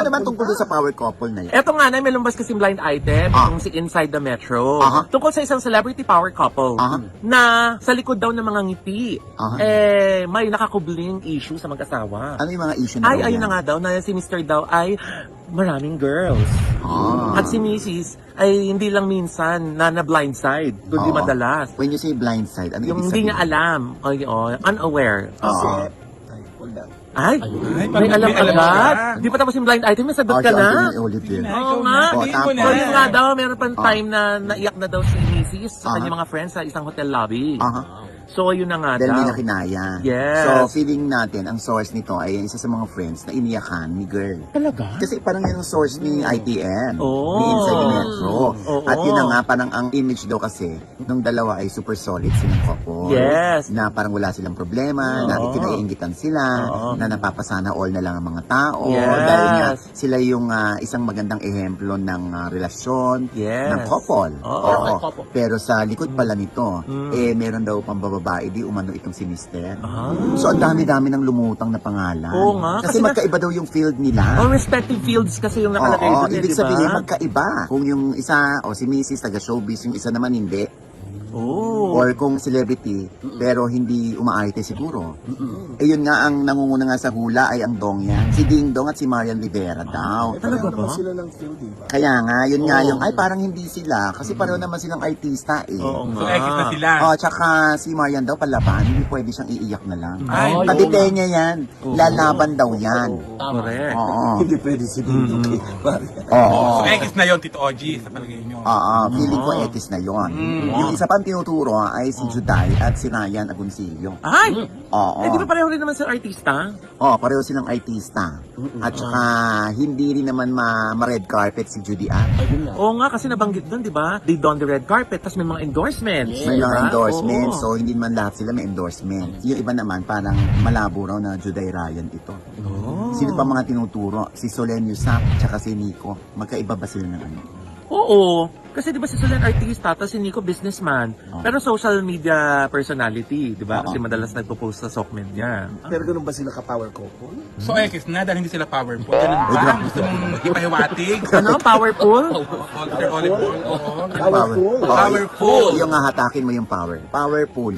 naman tungkol doon sa power couple na yan? Eto nga na, may lumabas kasing blind item, yung si Inside the Metro. Tungkol sa isang celebrity power couple na sa likod daw ng mga ngiti, may nakakubling issue sa mag-asawa. Ano yung mga issue na Ayun na nga daw, na si Mr. daw ay maraming girls. At si Mrs. ay hindi lang minsan na blindside, kundi madalas. When you say blind side, ano Yung ibig hindi niya sabihin? alam, unaware. Hold on. Ay, may alam agad. Di pa tapos yung blind item, may sagot ka na. Ulit din. Oo nga. tapos. O yun nga daw, meron pang time na naiyak na daw si Mrs. sa kanyang mga friends sa isang hotel lobby. So, yun na nga Dahil daw. hindi na kinaya. Yes. So, feeling natin, ang source nito ay isa sa mga friends na iniyakan ni girl. Talaga? Kasi parang yun ang source ni ITN, Oh. ni Inside the Metro. Oo. At yun na nga, parang ang image daw kasi, nung dalawa ay super solid silang couple. Yes. Na parang wala silang problema, na kinaiingitan sila, na napapasana all na lang ang mga tao. Yes. Dahil nga, sila yung isang magandang ehemplo ng relasyon, Yes. ng couple. Oo. Oo. Pero sa likod pala nito, meron daw pang babae, di umano itong si Mister. So, ang dami-dami ng lumutang na pangalan. Oo nga, Kasi kasi magkaiba daw yung field nila. Oh, respective fields kasi yung nakalagay Oo, doon, ibig di ba? sabihin magkaiba. Kung yung isa, si Mrs. taga-showbiz, yung isa naman hindi. Oh. Or kung celebrity, pero hindi umaarte siguro. Eh yun nga, ang nangunguna nga sa hula ay ang dong yan. Si Ding Dong at si Marian Rivera daw. Talaga ba? Sila ng field, di ba? Kaya nga, yun nga yung, ay parang hindi sila. Kasi pareho naman silang artista eh. Oo So, nga. exit na sila. Oh, tsaka si Marian daw palaban, hindi pwede siyang iiyak na lang. Ay, Kadite niya yan. Lalaban daw yan. Correct. Oo. Hindi pwede si Ding Dong. Oo. So, exit na yon Tito Ogie, sa palagay nyo. Oo, feeling ko etis na yon. Yung isa pang tinuturo ay si Juday at si Ryan Agoncillo. Ay! Oo. Eh, di ba pareho rin naman sa artista? Oo, pareho silang artista. At saka hindi rin naman ma-red carpet si Judy Ann. Oo nga, kasi nabanggit doon, di ba? They don the red carpet, tapos may mga endorsements. May di mga ba? endorsements, Oo. so hindi man lahat sila may endorsement. Yung iba naman, parang malabo raw na Juday Ryan ito. Sino pa mga tinuturo? Si Solen Yusap, tsaka si Nico. Magkaiba ba sila ng ano? Oo. Kasi di ba si Solen artista, tapos si Nico businessman. Pero social media personality, di ba? Kasi madalas nagpo-post sa Sokmed niya. Pero ganun ba sila ka-power couple? So, exit na dahil hindi sila powerful. Ganun ba? Gusto mong ipahiwatig? Ano? Powerful? Sir Oliver. Oo. Powerful. Oo, Powerful. Yung hatakin mo yung power. Powerful.